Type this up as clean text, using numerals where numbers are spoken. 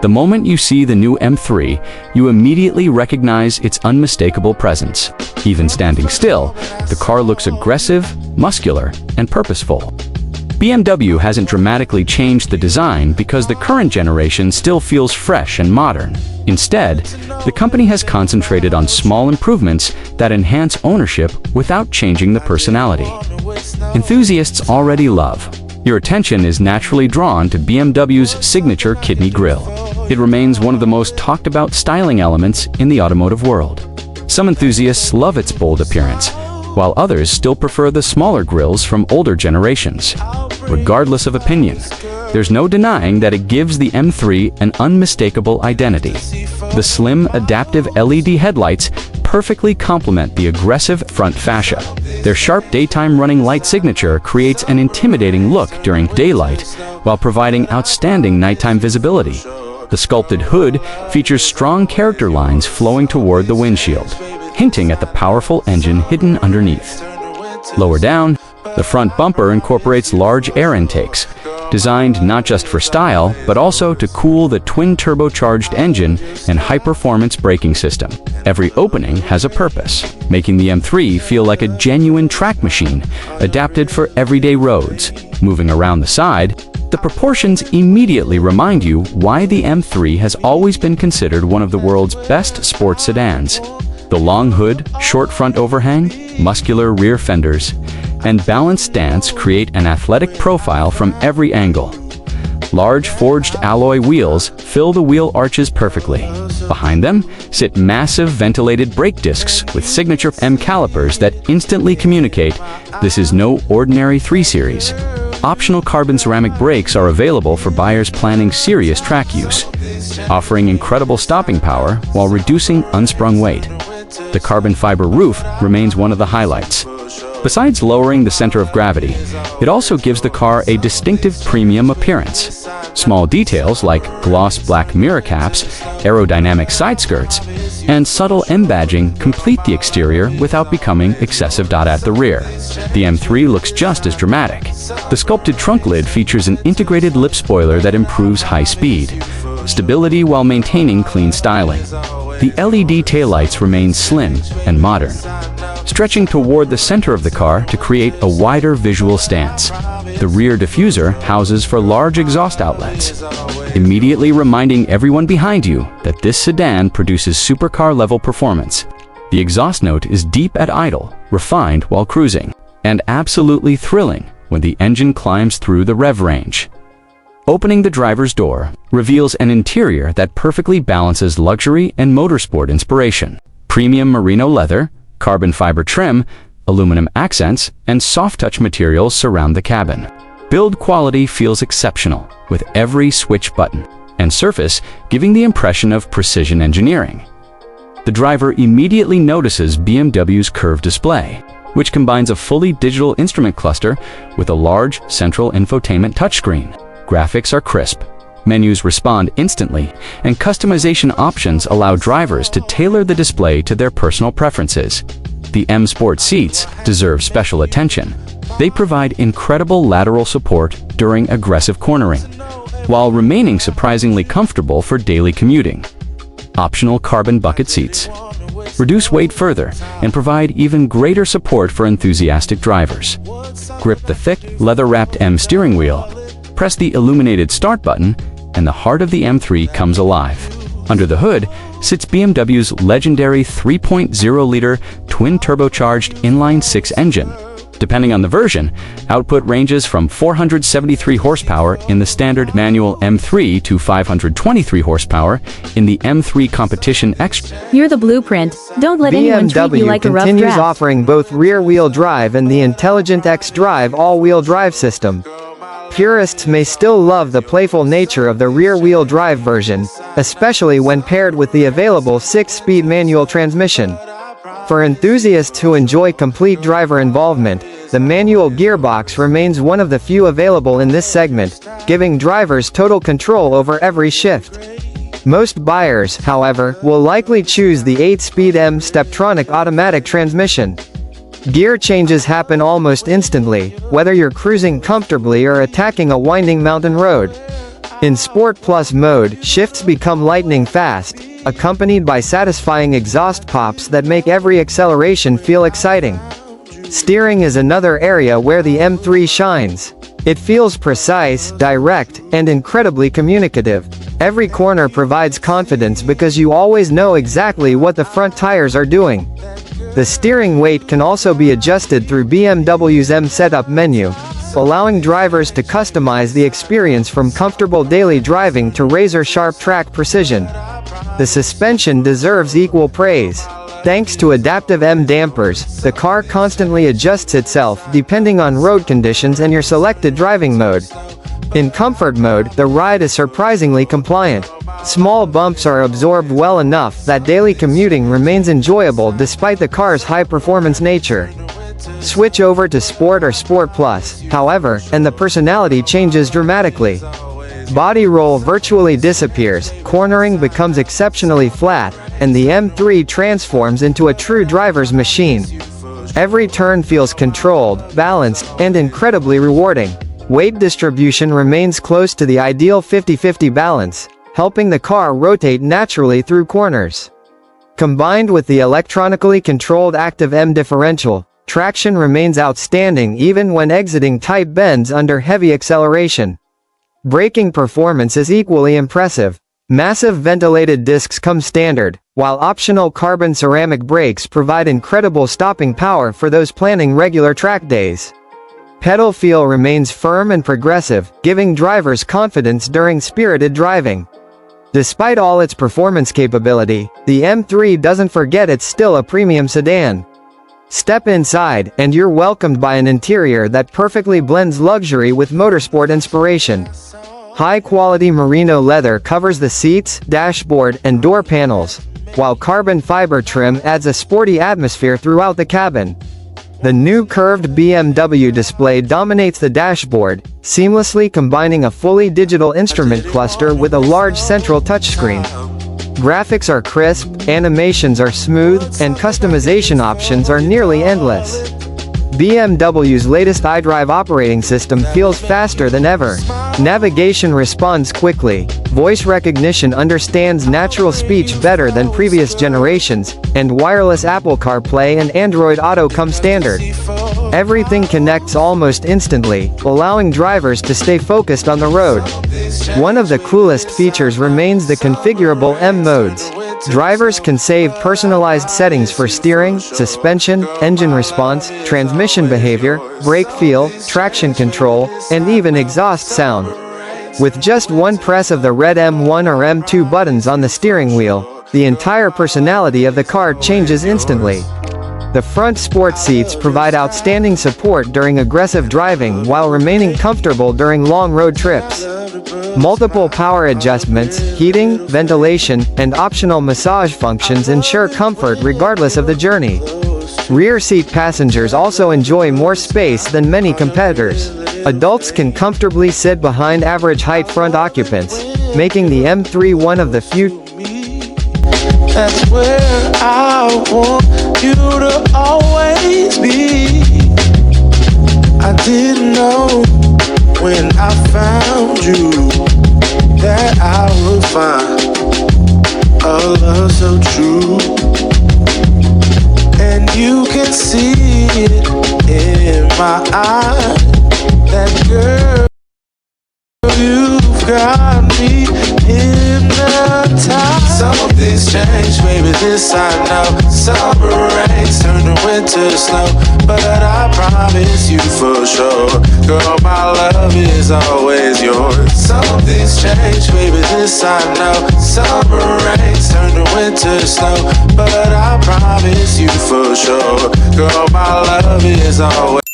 The moment you see the new M3, you immediately recognize its unmistakable presence. Even standing still, the car looks aggressive, muscular, and purposeful. BMW hasn't dramatically changed the design because the current generation still feels fresh and modern. Instead, the company has concentrated on small improvements that enhance ownership without changing the personality. Enthusiasts already love. Your attention is naturally drawn to BMW's signature kidney grille. It remains one of the most talked about styling elements in the automotive world. Some enthusiasts love its bold appearance, while others still prefer the smaller grilles from older generations. Regardless of opinion, there's no denying that it gives the M3 an unmistakable identity. The slim, adaptive LED headlights perfectly complement the aggressive front fascia. Their sharp daytime running light signature creates an intimidating look during daylight, while providing outstanding nighttime visibility. The sculpted hood features strong character lines flowing toward the windshield, hinting at the powerful engine hidden underneath. Lower down, the front bumper incorporates large air intakes, designed not just for style, but also to cool the twin-turbocharged engine and high-performance braking system. Every opening has a purpose, making the M3 feel like a genuine track machine, adapted for everyday roads. Moving around the side, the proportions immediately remind you why the M3 has always been considered one of the world's best sports sedans. The long hood, short front overhang, muscular rear fenders, and balanced stance create an athletic profile from every angle. Large forged alloy wheels fill the wheel arches perfectly. Behind them sit massive ventilated brake discs with signature M calipers that instantly communicate this is no ordinary 3 Series. Optional carbon ceramic brakes are available for buyers planning serious track use, offering incredible stopping power while reducing unsprung weight. The carbon fiber roof remains one of the highlights. Besides lowering the center of gravity, it also gives the car a distinctive premium appearance. Small details like gloss black mirror caps, aerodynamic side skirts, and subtle embadging complete the exterior without becoming excessive. At the rear, the M3 looks just as dramatic. The sculpted trunk lid features an integrated lip spoiler that improves high speed, stability while maintaining clean styling. The LED taillights remain slim and modern, stretching toward the center of the car to create a wider visual stance. The rear diffuser houses for large exhaust outlets, immediately reminding everyone behind you that this sedan produces supercar-level performance. The exhaust note is deep at idle, refined while cruising, and absolutely thrilling when the engine climbs through the rev range. Opening the driver's door reveals an interior that perfectly balances luxury and motorsport inspiration. Premium merino leather, carbon fiber trim, aluminum accents, and soft-touch materials surround the cabin. Build quality feels exceptional, with every switch button and surface giving the impression of precision engineering. The driver immediately notices BMW's curved display, which combines a fully digital instrument cluster with a large central infotainment touchscreen. Graphics are crisp, menus respond instantly, and customization options allow drivers to tailor the display to their personal preferences. The M Sport seats deserve special attention. They provide incredible lateral support during aggressive cornering, while remaining surprisingly comfortable for daily commuting. Optional carbon bucket seats reduce weight further and provide even greater support for enthusiastic drivers. Grip the thick, leather-wrapped M steering wheel, press the illuminated start button, and the heart of the M3 comes alive. Under the hood sits BMW's legendary 3.0-liter twin-turbocharged inline-6 engine. Depending on the version, output ranges from 473 horsepower in the standard manual M3 to 523 horsepower in the M3 Competition X. You're the blueprint. Don't let anyone treat you like a rough continues draft. offering both rear-wheel drive and the intelligent X-Drive all-wheel drive system. Purists may still love the playful nature of the rear-wheel drive version, especially when paired with the available 6-speed manual transmission. For enthusiasts who enjoy complete driver involvement, the manual gearbox remains one of the few available in this segment, giving drivers total control over every shift. Most buyers, however, will likely choose the 8-speed M Steptronic automatic transmission. Gear changes happen almost instantly, whether you're cruising comfortably or attacking a winding mountain road. In Sport Plus mode, shifts become lightning fast, accompanied by satisfying exhaust pops that make every acceleration feel exciting. Steering is another area where the M3 shines. It feels precise, direct, and incredibly communicative. Every corner provides confidence because you always know exactly what the front tires are doing. The steering weight can also be adjusted through BMW's M Setup menu, allowing drivers to customize the experience from comfortable daily driving to razor-sharp track precision. The suspension deserves equal praise. Thanks to adaptive M dampers, the car constantly adjusts itself depending on road conditions and your selected driving mode. In comfort mode, the ride is surprisingly compliant. Small bumps are absorbed well enough that daily commuting remains enjoyable despite the car's high-performance nature. Switch over to Sport or Sport Plus, however, and the personality changes dramatically. Body roll virtually disappears, cornering becomes exceptionally flat, and the M3 transforms into a true driver's machine. Every turn feels controlled, balanced, and incredibly rewarding. Weight distribution remains close to the ideal 50-50 balance, helping the car rotate naturally through corners. Combined with the electronically controlled active M differential, traction remains outstanding even when exiting tight bends under heavy acceleration. Braking performance is equally impressive. Massive ventilated discs come standard, while optional carbon ceramic brakes provide incredible stopping power for those planning regular track days. Pedal feel remains firm and progressive, giving drivers confidence during spirited driving. Despite all its performance capability, the M3 doesn't forget it's still a premium sedan. Step inside, and you're welcomed by an interior that perfectly blends luxury with motorsport inspiration. High-quality merino leather covers the seats, dashboard, and door panels, while carbon fiber trim adds a sporty atmosphere throughout the cabin. The new curved BMW display dominates the dashboard, seamlessly combining a fully digital instrument cluster with a large central touchscreen. Graphics are crisp, animations are smooth, and customization options are nearly endless. BMW's latest iDrive operating system feels faster than ever. Navigation responds quickly, voice recognition understands natural speech better than previous generations, and wireless Apple CarPlay and Android Auto come standard. Everything connects almost instantly, allowing drivers to stay focused on the road. One of the coolest features remains the configurable M modes. Drivers can save personalized settings for steering, suspension, engine response, transmission behavior, brake feel, traction control, and even exhaust sound. With just one press of the red M1 or M2 buttons on the steering wheel, the entire personality of the car changes instantly. The front sport seats provide outstanding support during aggressive driving while remaining comfortable during long road trips. Multiple power adjustments, heating, ventilation, and optional massage functions ensure comfort regardless of the journey. Rear seat passengers also enjoy more space than many competitors. Adults can comfortably sit behind average height front occupants, making the M3 one of the few. That's where I want you to always be. I didn't know when I found you that I would find a love so true. And you can see it in my eyes. That girl, you've got me hypnotized. Something's changed, baby, this I know. Summer rains turn to winter snow, but I promise you for sure, girl, my love is always yours. Something's changed, baby, this I know. Summer rains turn to winter snow, but I promise you for sure, girl, my love is always